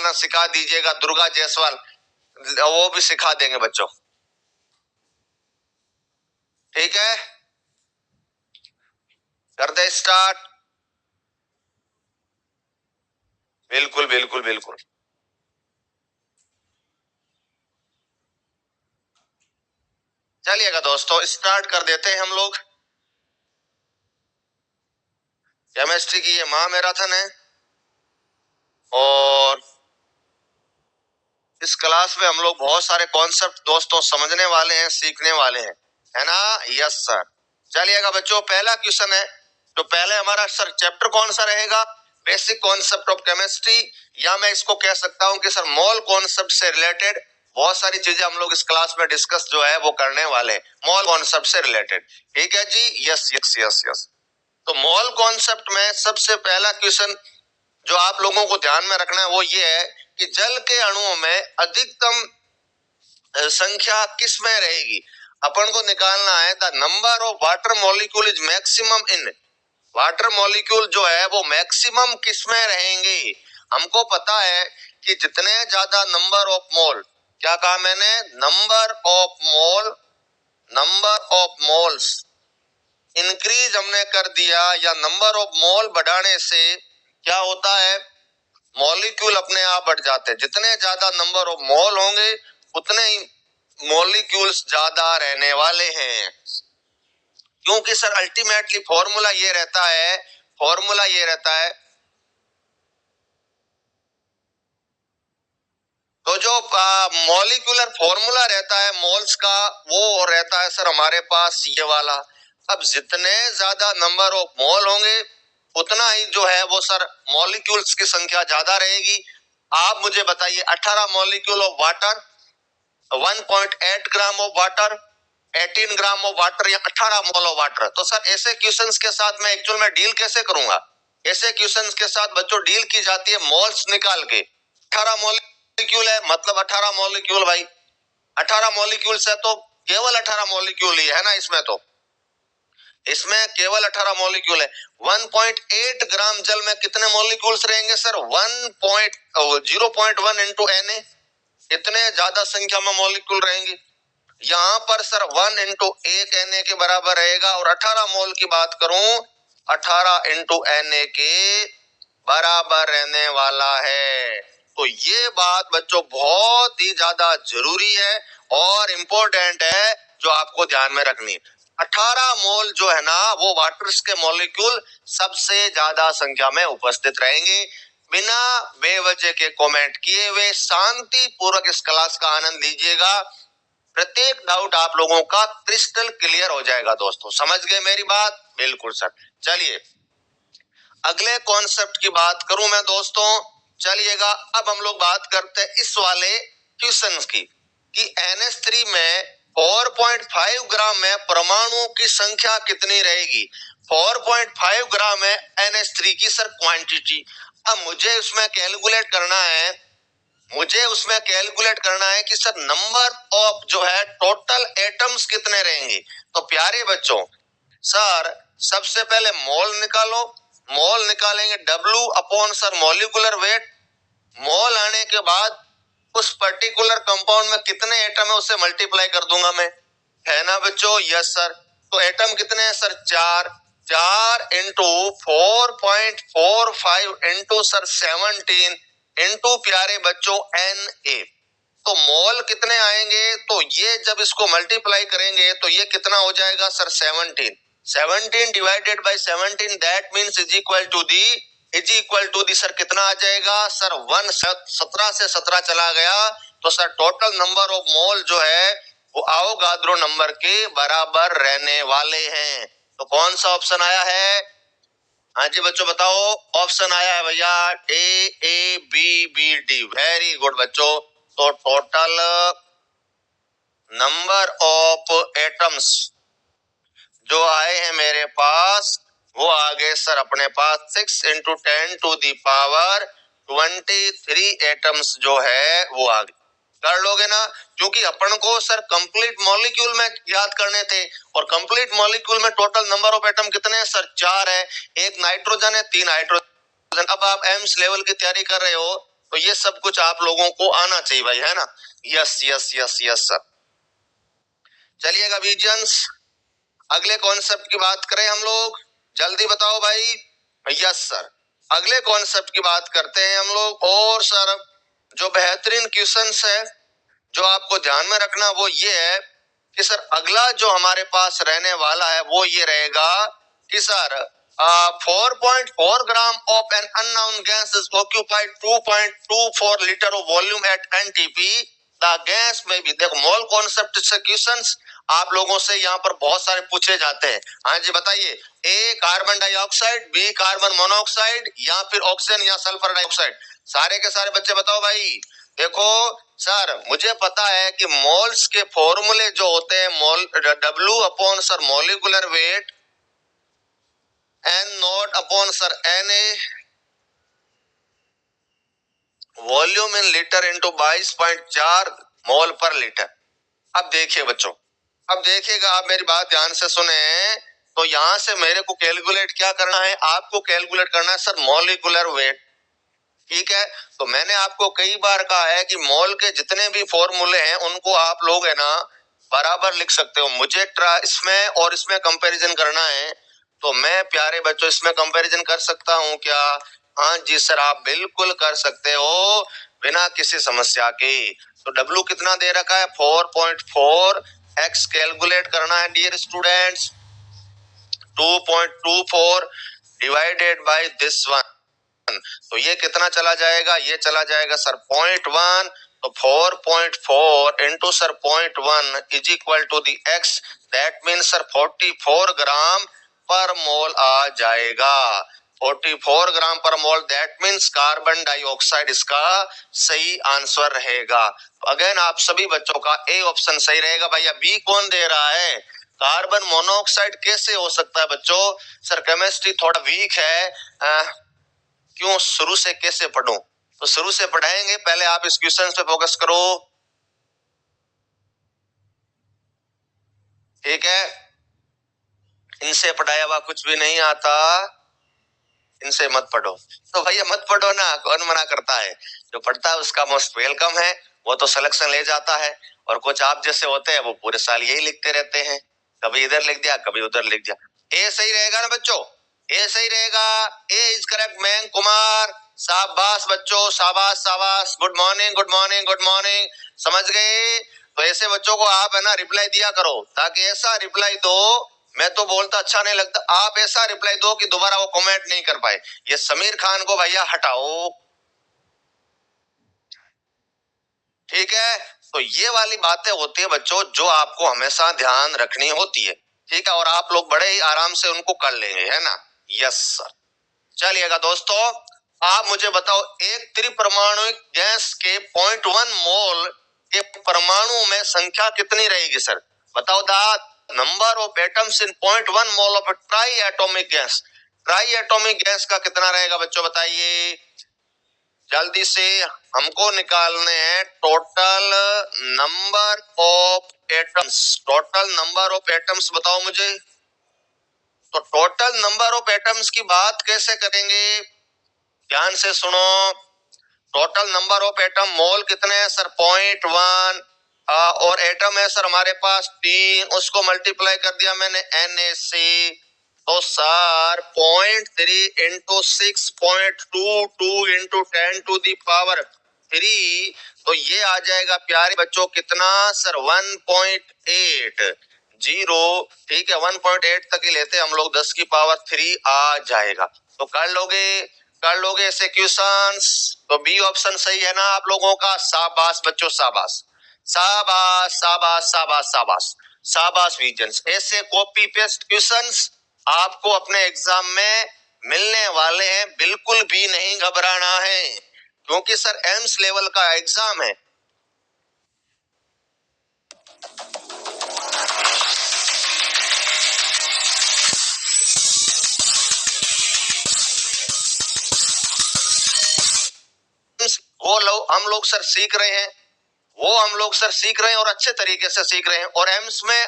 निकालना सिखा दीजिएगा, दुर्गा जायसवाल वो भी सिखा देंगे बच्चों, ठीक है। कर दे स्टार्ट। बिल्कुल बिल्कुल बिल्कुल। चलिएगा दोस्तों, स्टार्ट कर देते हैं हम लोग। केमिस्ट्री की ये महामैराथन है और इस क्लास में हम लोग बहुत सारे कॉन्सेप्ट दोस्तों समझने वाले हैं, सीखने वाले हैं, है ना। Yes sir. चलिएगा बच्चों, पहला क्वेश्चन है। तो पहले हमारा सर चैप्टर कौन सा रहेगा? बेसिक कॉन्सेप्ट ऑफ केमिस्ट्री, या मैं इसको कह सकता हूं कि सर मोल कॉन्सेप्ट से रिलेटेड बहुत सारी चीजें हम लोग इस क्लास में डिस्कस जो है वो करने वाले हैं, मोल कॉन्सेप्ट से रिलेटेड, ठीक है जी। Yes yes yes yes. तो मोल कॉन्सेप्ट में सबसे पहला क्वेश्चन जो आप लोगों को ध्यान में रखना है वो ये है कि जल के अणुओं में अधिकतम संख्या किस में रहेगी? अपन को निकालना है the number of water molecule is maximum in, water molecule जो है वो मैक्सिमम किस में रहेंगे? हमको पता है कि जितने ज्यादा नंबर ऑफ मोल, क्या कहा मैंने? Number of mole, number of moles increase हमने कर दिया या नंबर ऑफ मोल बढ़ाने से क्या होता है? मॉलिक्यूल अपने आप बढ़ जाते हैं। जितने ज्यादा नंबर ऑफ मोल होंगे उतने ही मॉलिक्यूल्स ज्यादा रहने वाले हैं, क्योंकि सर अल्टीमेटली फॉर्मूला ये रहता है, फॉर्मूला ये रहता है, तो जो मॉलिक्यूलर फॉर्मूला रहता है मोल्स का वो रहता है सर हमारे पास ये वाला। अब जितने ज्यादा नंबर ऑफ मोल होंगे उतना ही जो है वो सर मॉलिक्यूल्स की संख्या ज्यादा रहेगी। आप मुझे बताइए 18 molecule of water, 1.8 gram of water, 18 gram of water या 18 मोल ऑफ वाटर। तो सर ऐसे क्वेश्चंस के साथ मैं एक्चुअल में डील कैसे करूंगा? ऐसे क्वेश्चंस के साथ बच्चों डील की जाती है मोल्स निकाल के। 18 मॉलिक्यूल है मतलब 18 मॉलिक्यूल भाई, 18 मॉलिक्यूल से तो केवल 18 मॉलिक्यूल ही है ना इसमें, तो इसमें केवल 18 मॉलिक्यूल है। 1.8 ग्राम जल में कितने मॉलिक्यूल्स रहेंगे सर? 0.1 इंटू Na, इतने ज्यादा संख्या में मॉलिक्यूल रहेंगे। यहाँ पर सर 1 इंटू 1 Na के बराबर रहेगा, और 18 मोल की बात करूं 18 इंटू Na के बराबर रहने वाला है। तो ये बात बच्चों बहुत ही ज्यादा जरूरी है और इम्पोर्टेंट है जो आपको ध्यान में रखनी है। 18 मोल जो है ना वो वाटर्स के मॉलिक्यूल सबसे ज्यादा संख्या में उपस्थित रहेंगे। बिना बेवजह के कमेंट किए हुए शांति पूर्वक इस क्लास का आनंद लीजिएगा। प्रत्येक डाउट आप लोगों का क्रिस्टल क्लियर हो जाएगा दोस्तों। समझ गए मेरी बात? बिल्कुल सर। चलिए अगले कॉन्सेप्ट की बात करूं मैं दोस्तों। चलिएगा अब हम लोग बात करते हैं इस वाले क्वेश्चन की कि NH3 में 4.5 ग्राम में परमाणुओं की संख्या कितनी रहेगी? 4.5 ग्राम है NH3 की सर क्वांटिटी। अब मुझे उसमें कैलकुलेट करना है, मुझे उसमें कैलकुलेट करना है कि सर नंबर ऑफ जो है टोटल एटम्स कितने रहेंगे। तो प्यारे बच्चों सर सबसे पहले मोल निकालो, मोल निकालेंगे W upon sir molecular weight. Mole आने के बाद उस पर्टिकुलर कंपाउंड में कितने एटम है उसे मल्टीप्लाई कर दूंगा मैं, है ना बच्चों? Yes sir. तो एटम कितने हैं sir? 4, 4 into 4.45 into sir 17 into प्यारे बच्चों Na। तो मोल कितने आएंगे? तो ये जब इसको मल्टीप्लाई करेंगे तो ये कितना हो जाएगा sir? 17। 17 divided by 17 that means is equal to the sir कितना आ जाएगा सर? 17 से 17 चला गया तो sir total number of mole जो है वो आवोगाद्रो नंबर के बराबर रहने वाले हैं। तो कौन सा ऑप्शन आया है? हाँ जी बच्चों बताओ। ऑप्शन आया है भैया A, B, वेरी गुड बच्चों। तो टोटल नंबर ऑफ एटम्स जो आए हैं मेरे पास वो आ गए सर अपने पास 6 into 10 to the power 23 atoms जो है वो आ गए। कर लोगे ना? क्योंकि अपन को सर कंप्लीट मॉलिक्यूल में याद करने थे, और कंप्लीट मॉलिक्यूल में टोटल नंबर ऑफ एटम कितने हैं सर? 4 है। एक नाइट्रोजन है, 3 हाइड्रोजन। अब आप एम्स लेवल की तैयारी कर रहे हो तो ये सब कुछ आप लोगों को आना चाहिए भाई, है ना। Yes yes yes yes sir. चलिएगा विजन्स, अगले कॉन्सेप्ट की बात करें हम लोग, जल्दी बताओ भाई। यस सर, अगले कॉन्सेप्ट की बात करते हैं हम लोग। और सर जो बेहतरीन क्वेश्चंस है जो आपको ध्यान में रखना वो ये है कि सर अगला जो हमारे पास रहने वाला है वो ये रहेगा कि sir 4.4 gram of an unknown gas is occupied 2.24 litre of volume at NTP the gas में भी। देखो मोल कॉन्सेप्ट से क्वेश्चंस आप लोगों से यहाँ पर बहुत सारे पूछे जाते हैं। हाँ जी बताइए, A carbon dioxide, B carbon monoxide, या फिर ऑक्सीजन या सल्फर डाइऑक्साइड। सारे के सारे बच्चे बताओ भाई। देखो सर मुझे पता है कि मोल्स के फॉर्मूले जो होते हैं मोल W upon sir molecular weight N not upon sir Na volume in litre into 22.4 मोल पर लीटर। अब देखिए बच्चों, अब देखिएगा आप मेरी बात ध्यान से सुने। तो यहां से मेरे को कैलकुलेट क्या करना है, आपको कैलकुलेट करना है सर मोलिकुलर वेट। ठीक है, तो मैंने आपको कई बार कहा है कि मोल के जितने भी फॉर्मूले हैं उनको आप लोग है ना बराबर लिख सकते हो। मुझे इसमें और इसमें कंपैरिजन करना है तो मैं प्यारे बच्चों इसमें कंपैरिजन कर सकता हूं क्या? हाँ जी सर, आप बिल्कुल कर सकते हो बिना किसी समस्या के। तो W कितना दे रखा है 4.4, X कैलकुलेट करना है dear students 2.24 divided by this one. तो ये कितना चला जाएगा, ये चला जाएगा सर 0.1। तो 4.4 into sir 0.1 is equal to the X, that mean sir 44 gram per mole आ जाएगा। 44 gram per mole, that means carbon dioxide इसका सही आंसर रहेगा। तो अगेन आप सभी बच्चों का ए ऑप्शन सही रहेगा। भैया बी कौन दे रहा है? कार्बन मोनोऑक्साइड कैसे हो सकता है बच्चों? सर केमिस्ट्री थोड़ा वीक है, क्यों शुरू से कैसे पढ़ूं? तो शुरू से पढ़ाएंगे, पहले आप इस क्वेश्चन पे फोकस करो। ठीक है, इनसे पढ़ाया हुआ कुछ भी नहीं आता, इनसे मत पढ़ो। तो भैया मत पढ़ो ना, कौन मना करता है? जो पढ़ता है उसका मोस्ट वेलकम है, वो तो सिलेक्शन ले जाता है। और कुछ आप जैसे होते हैं वो पूरे साल यही लिखते रहते हैं, कभी इधर लिख दिया कभी उधर लिख दिया। ए सही रहेगा ना बच्चों? ए सही रहेगा, ए इज करेक्ट मैन कुमार। शाबाश बच्चों, शाबाश शाबाश, good morning good morning good morning. समझ गए? तो ऐसे बच्चों को आप है ना रिप्लाई दिया करो, ताकि ऐसा रिप्लाई दो, मैं तो बोलता अच्छा नहीं लगता, आप ऐसा रिप्लाई दो कि दोबारा वो कमेंट नहीं कर पाए। ये समीर खान को भैया हटाओ। ठीक है, तो ये वाली बातें होती है बच्चों जो आपको हमेशा ध्यान रखनी होती है। ठीक है, और आप लोग बड़े ही आराम से उनको कर लेंगे, है ना। Yes sir. चलिएगा दोस्तों, आप मुझे बताओ एक त्रिपरमाणुक गैस के 0.1 मोल के परमाणु में संख्या कितनी रहेगी सर? बताओ the number of atoms in 0.1 mole of try atomic gas. Try atomic gas का कितना रहेगा बच्चों बताइए जल्दी से। हमको निकालने हैं total number of atoms. Total number of atoms बताओ मुझे। तो टोटल नंबर ऑफ एटम्स की बात कैसे करेंगे, ध्यान से सुनो। टोटल नंबर ऑफ एटम, मोल कितने हैं सर 0.1, और एटम है सर हमारे पास 3, उसको मल्टीप्लाई कर दिया मैंने Na से। तो sir 0.3 into 6.22 into 10 to the power 3, तो ये आ जाएगा प्यारे बच्चों कितना सर 1.8। ठीक है, 1.8 तक ही लेते हम लोग, 10 की पावर 3 आ जाएगा। तो कर लोगे ऐसे क्वेश्चंस। तो बी ऑप्शन सही है ना आप लोगों का? शाबाश बच्चों, शाबाश शाबाश शाबाश शाबाश शाबाश शाबाश विजन्स। ऐसे कॉपी पेस्ट क्वेश्चंस आपको अपने एग्जाम में मिलने वाले हैं, बिल्कुल भी नहीं घबराना है, क्योंकि सर एम्स लेवल का एग्जाम है। हम लोग सर सीख रहे हैं, वो हम लोग सर सीख रहे हैं और अच्छे तरीके से सीख रहे हैं। और एम्स में